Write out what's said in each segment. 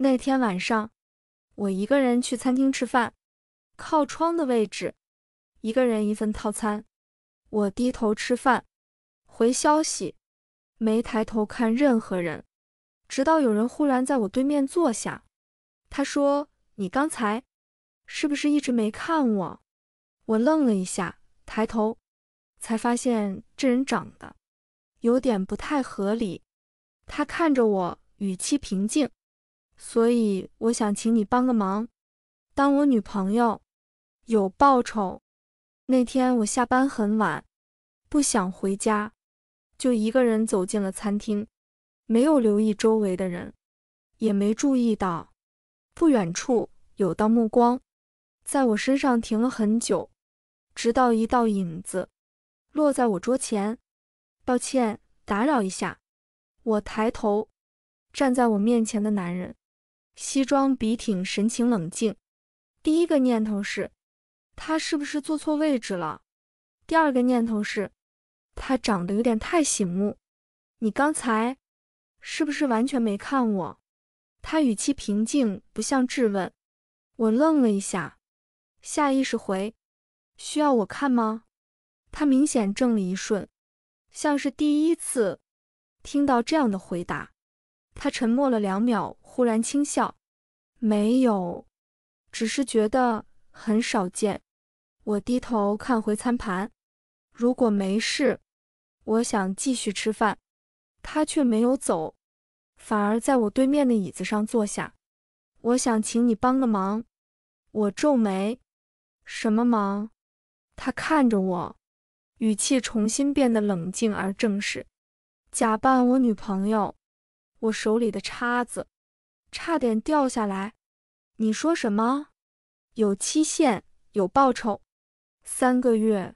那天晚上，我一个人去餐厅吃饭，靠窗的位置，一个人一份套餐。我低头吃饭，回消息，没抬头看任何人，直到有人忽然在我对面坐下。他说：“你刚才是不是一直没看我？”我愣了一下，抬头，才发现这人长得有点不太合理。他看着我，语气平静。所以我想请你帮个忙，当我女朋友，有报酬。那天我下班很晚，不想回家，就一个人走进了餐厅，没有留意周围的人，也没注意到不远处有道目光在我身上停了很久，直到一道影子落在我桌前。抱歉，打扰一下。我抬头，站在我面前的男人西装笔挺，神情冷静。第一个念头是，他是不是坐错位置了？第二个念头是，他长得有点太醒目。你刚才是不是完全没看我？他语气平静，不像质问。我愣了一下，下意识回：需要我看吗？他明显怔了一瞬，像是第一次听到这样的回答。他沉默了2秒，忽然轻笑：没有，只是觉得很少见。我低头看回餐盘，如果没事，我想继续吃饭。他却没有走，反而在我对面的椅子上坐下。我想请你帮个忙。我皱眉：什么忙？他看着我，语气重新变得冷静而正式：假扮我女朋友。我手里的叉子差点掉下来。你说什么？有期限，有报酬，3个月，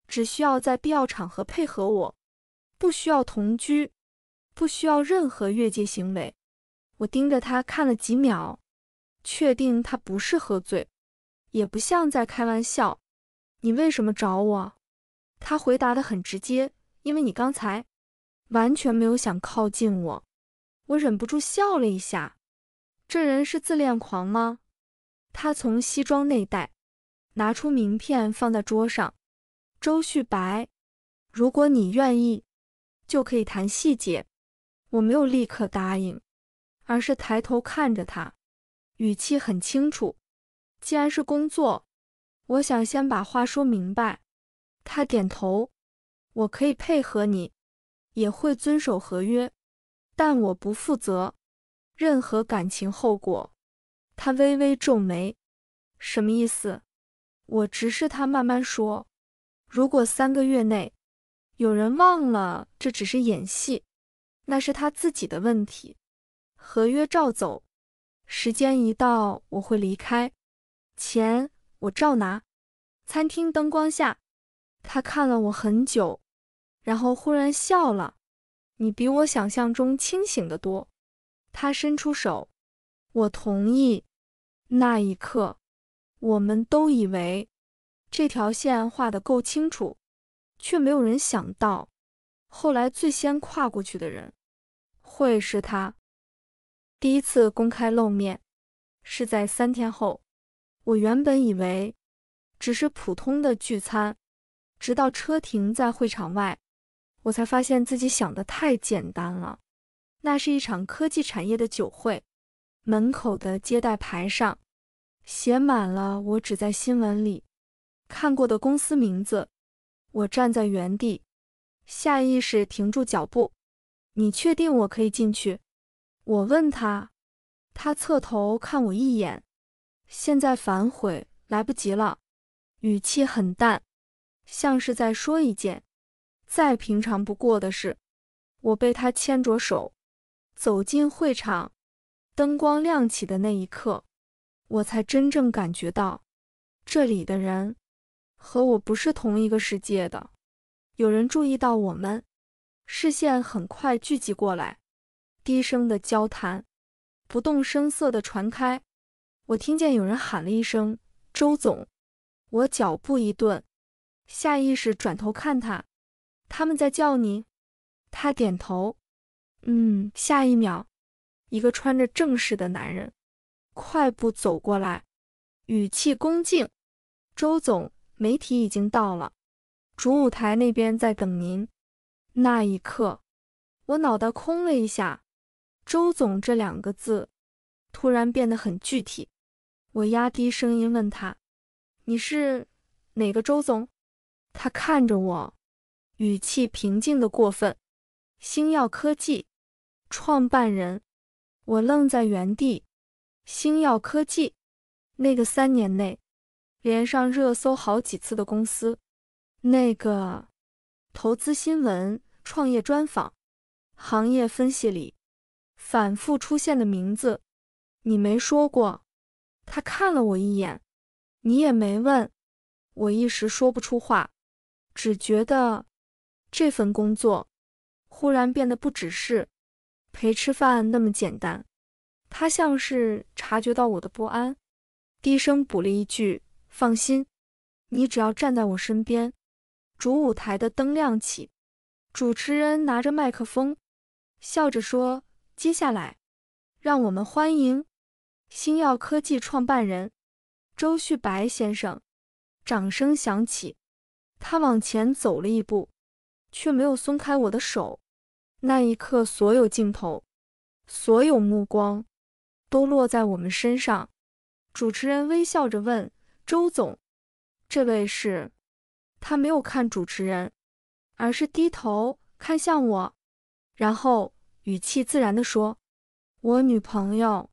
只需要在必要场合配合我，不需要同居，不需要任何越界行为。我盯着他看了几秒，确定他不是喝醉，也不像在开玩笑。你为什么找我？他回答得很直接：因为你刚才完全没有想靠近我。我忍不住笑了一下，这人是自恋狂吗？他从西装内袋拿出名片放在桌上。周旭白，如果你愿意，就可以谈细节。我没有立刻答应，而是抬头看着他，语气很清楚。既然是工作，我想先把话说明白。他点头，我可以配合你，也会遵守合约，但我不负责任何感情后果。他微微皱眉，什么意思？我直视他，慢慢说，如果3个月内有人忘了这只是演戏，那是他自己的问题，合约照走，时间一到我会离开，钱我照拿。餐厅灯光下，他看了我很久，然后忽然笑了。你比我想象中清醒得多。他伸出手，我同意。那一刻，我们都以为这条线画得够清楚，却没有人想到，后来最先跨过去的人会是他。第一次公开露面是在3天后。我原本以为只是普通的聚餐，直到车停在会场外，我才发现自己想得太简单了。那是一场科技产业的酒会，门口的接待牌上写满了我只在新闻里看过的公司名字。我站在原地，下意识停住脚步。你确定我可以进去？我问他。他侧头看我一眼。现在反悔来不及了，语气很淡，像是在说一件再平常不过的事。我被他牵着手走进会场，灯光亮起的那一刻，我才真正感觉到这里的人和我不是同一个世界的。有人注意到我们，视线很快聚集过来，低声的交谈不动声色地传开。我听见有人喊了一声周总，我脚步一顿，下意识转头看他。他们在叫你？他点头。下一秒一个穿着正式的男人快步走过来，语气恭敬：周总，媒体已经到了，主舞台那边在等您。那一刻，我脑袋空了一下，周总这2个字突然变得很具体。我压低声音问他：你是哪个周总？他看着我，语气平静的过分：星耀科技创办人。我愣在原地，星耀科技，那个3年内连上热搜好几次的公司，那个投资新闻、创业专访、行业分析里反复出现的名字，你没说过。他看了我一眼，你也没问。我一时说不出话，只觉得这份工作忽然变得不只是陪吃饭那么简单。他像是察觉到我的不安，低声补了一句：放心，你只要站在我身边。主舞台的灯亮起，主持人拿着麦克风笑着说：接下来让我们欢迎星耀科技创办人周旭白先生。掌声响起，他往前走了一步，却没有松开我的手。那一刻，所有镜头，所有目光都落在我们身上。主持人微笑着问：周总，这位是？他没有看主持人，而是低头看向我，然后语气自然地说：我女朋友。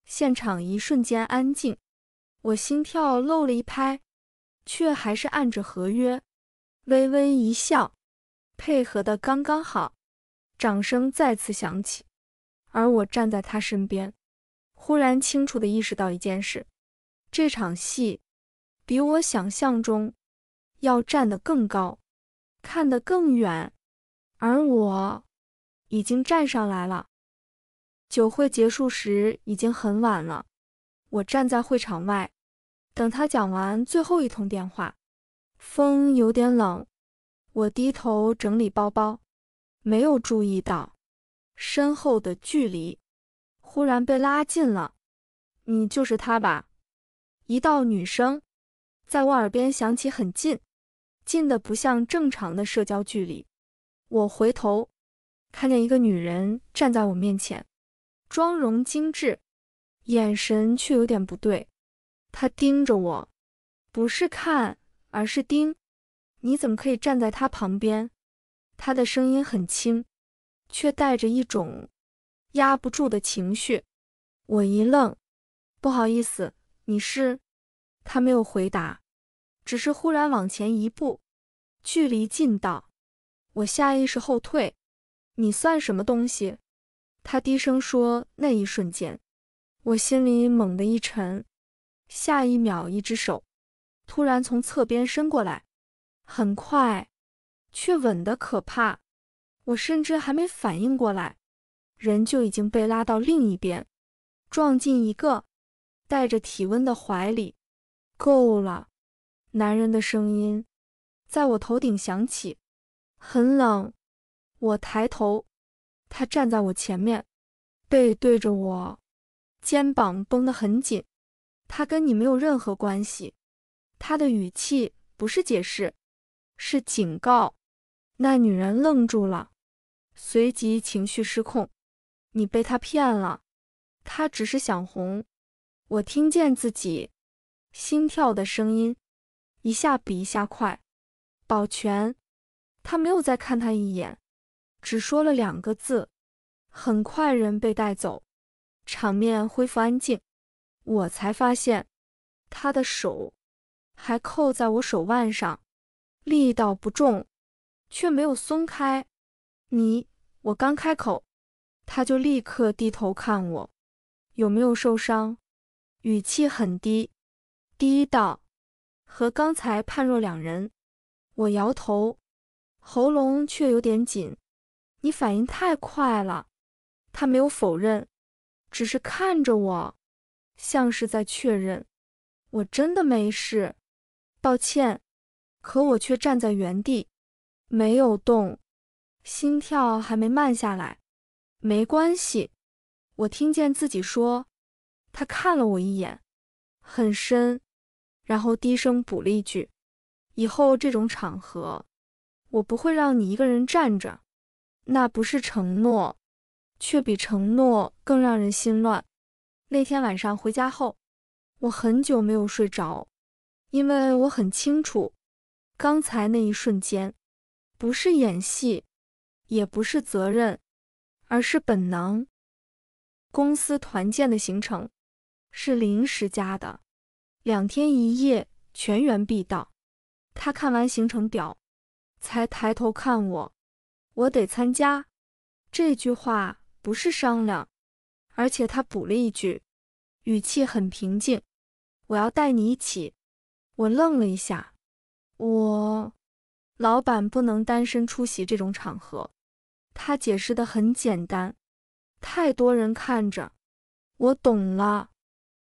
现场一瞬间安静，我心跳漏了一拍，却还是按着合约微微一笑，配合得刚刚好。掌声再次响起，而我站在他身边，忽然清楚地意识到一件事：这场戏比我想象中要站得更高，看得更远，而我已经站上来了。酒会结束时已经很晚了，我站在会场外，等他讲完最后一通电话。风有点冷，我低头整理包包，没有注意到身后的距离忽然被拉近了。你就是他吧？一道女声在我耳边响起，很近，近的不像正常的社交距离。我回头，看见一个女人站在我面前，妆容精致，眼神却有点不对。她盯着我，不是看，而是盯。你怎么可以站在她旁边？她的声音很轻，却带着一种压不住的情绪。我一愣，不好意思，你是？她没有回答，只是忽然往前一步，距离近到我下意识后退。你算什么东西？他低声说。那一瞬间，我心里猛地一沉，下一秒一只手突然从侧边伸过来，很快，却稳得可怕。我甚至还没反应过来，人就已经被拉到另一边，撞进一个带着体温的怀里。够了！男人的声音在我头顶响起，很冷。我抬头，他站在我前面，背对着我，肩膀绷得很紧。他跟你没有任何关系。他的语气不是解释，是警告。那女人愣住了，随即情绪失控。你被他骗了，他只是想红。我听见自己心跳的声音一下比一下快。保全。他没有再看他一眼，只说了2个字。很快人被带走，场面恢复安静。我才发现他的手还扣在我手腕上，力道不重，却没有松开。我刚开口，他就立刻低头看我。有没有受伤？语气很低，低到和刚才判若两人。我摇头，喉咙却有点紧。你反应太快了。他没有否认，只是看着我，像是在确认。我真的没事，抱歉。可我却站在原地，没有动，心跳还没慢下来。没关系，我听见自己说，他看了我一眼，很深，然后低声补了一句，以后这种场合，我不会让你一个人站着。那不是承诺，却比承诺更让人心乱。那天晚上回家后，我很久没有睡着，因为我很清楚，刚才那一瞬间，不是演戏，也不是责任，而是本能。公司团建的行程是临时加的，2天1夜，全员必到。他看完行程表，才抬头看我，我得参加。这句话不是商量，而且他补了一句，语气很平静，我要带你一起。我愣了一下，老板不能单身出席这种场合。他解释得很简单，太多人看着。我懂了，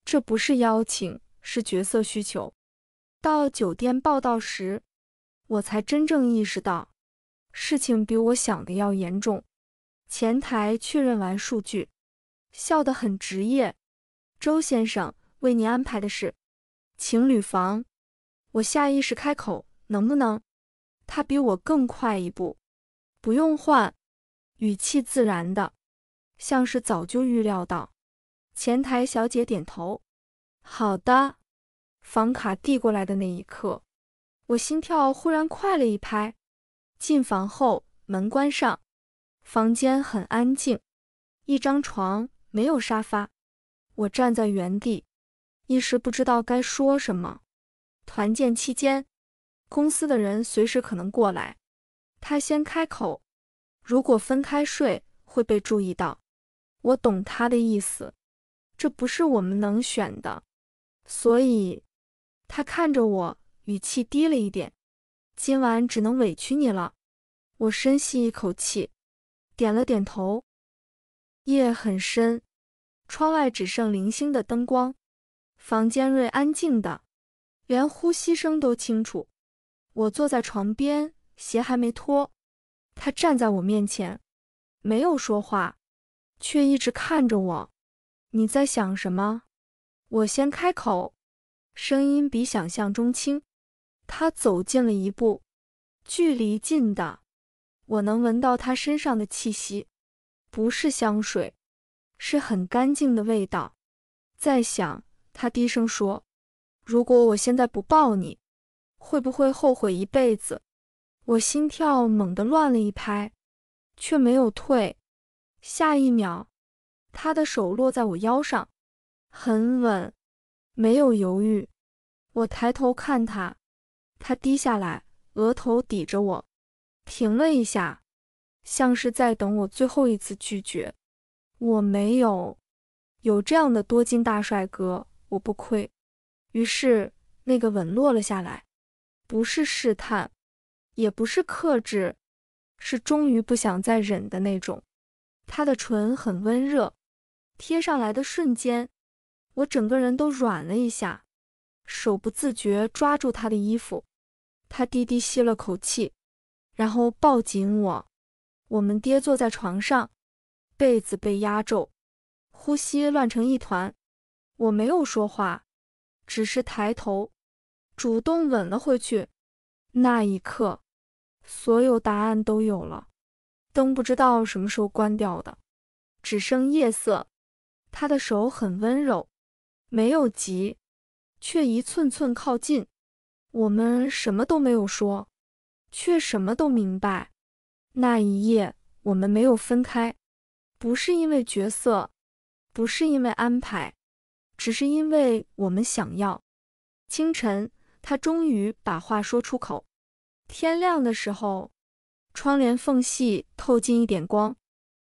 这不是邀请，是角色需求。到酒店报到时，我才真正意识到，事情比我想的要严重。前台确认完数据，笑得很职业。周先生，为您安排的是情侣房。我下意识开口，能不能？他比我更快一步，不用换，语气自然的，像是早就预料到。前台小姐点头，好的。房卡递过来的那一刻，我心跳忽然快了一拍。进房后，门关上，房间很安静，一张床，没有沙发。我站在原地，一时不知道该说什么。团建期间，公司的人随时可能过来。他先开口，如果分开睡，会被注意到。我懂他的意思，这不是我们能选的。所以，他看着我，语气低了一点，今晚只能委屈你了。我深吸一口气，点了点头。夜很深，窗外只剩零星的灯光，房间内安静的，连呼吸声都清楚。我坐在床边，鞋还没脱。他站在我面前，没有说话，却一直看着我。你在想什么？我先开口，声音比想象中轻。他走近了一步，距离近的，我能闻到他身上的气息，不是香水，是很干净的味道。在想，他低声说，如果我现在不抱你，会不会后悔一辈子？我心跳猛地乱了一拍，却没有退。下一秒，他的手落在我腰上，很稳，没有犹豫。我抬头看他，他低下来，额头抵着我，停了一下，像是在等我最后一次拒绝。我没有这样的多金大帅哥，我不亏。于是那个吻落了下来，不是试探，也不是克制，是终于不想再忍的那种。他的唇很温热，贴上来的瞬间，我整个人都软了一下，手不自觉抓住他的衣服。他低低吸了口气，然后抱紧我。我们跌坐在床上，被子被压皱，呼吸乱成一团。我没有说话，只是抬头，主动吻了回去。那一刻，所有答案都有了。灯不知道什么时候关掉的，只剩夜色。他的手很温柔，没有急，却一寸寸靠近。我们什么都没有说，却什么都明白。那一夜，我们没有分开，不是因为角色，不是因为安排，只是因为我们想要。清晨，他终于把话说出口。天亮的时候，窗帘缝隙透进一点光。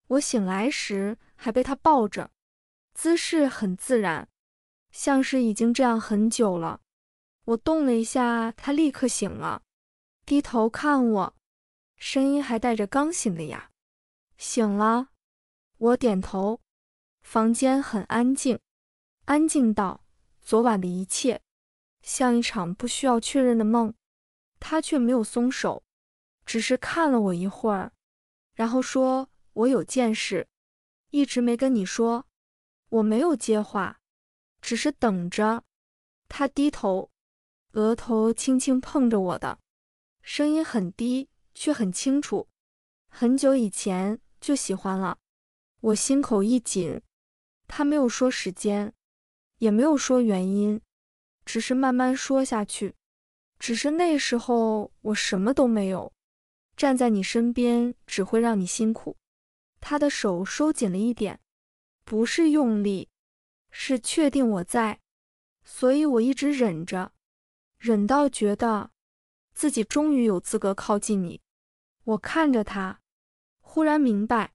我醒来时还被他抱着，姿势很自然，像是已经这样很久了。我动了一下，他立刻醒了，低头看我，声音还带着刚醒的哑。醒了。我点头。房间很安静，安静到昨晚的一切像一场不需要确认的梦。他却没有松手，只是看了我一会儿，然后说，我有件事一直没跟你说。我没有接话，只是等着。他低头，额头轻轻碰着我的，声音很低，却很清楚。很久以前就喜欢了。我心口一紧，他没有说时间，也没有说原因，只是慢慢说下去。只是那时候我什么都没有，站在你身边只会让你辛苦。他的手收紧了一点，不是用力，是确定我在，所以我一直忍着，忍到觉得自己终于有资格靠近你。我看着他，忽然明白，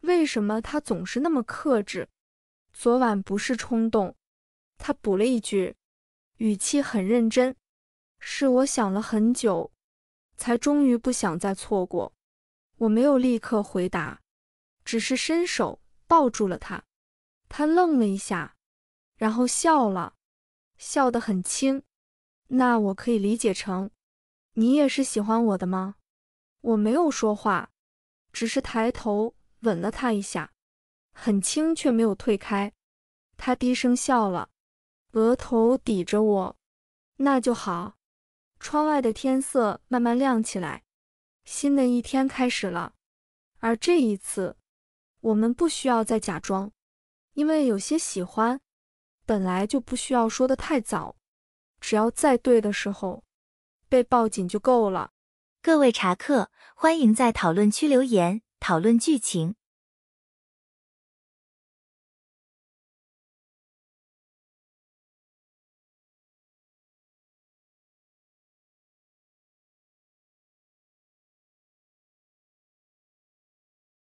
为什么他总是那么克制。昨晚不是冲动，他补了一句，语气很认真，是我想了很久，才终于不想再错过。我没有立刻回答，只是伸手抱住了他。他愣了一下，然后笑了，笑得很轻。那我可以理解成，你也是喜欢我的吗？我没有说话，只是抬头吻了他一下，很轻却没有退开。他低声笑了，额头抵着我。那就好。窗外的天色慢慢亮起来，新的一天开始了。而这一次，我们不需要再假装，因为有些喜欢，本来就不需要说得太早，只要在对的时候被抱紧就够了。各位茶客，欢迎在讨论区留言，讨论剧情。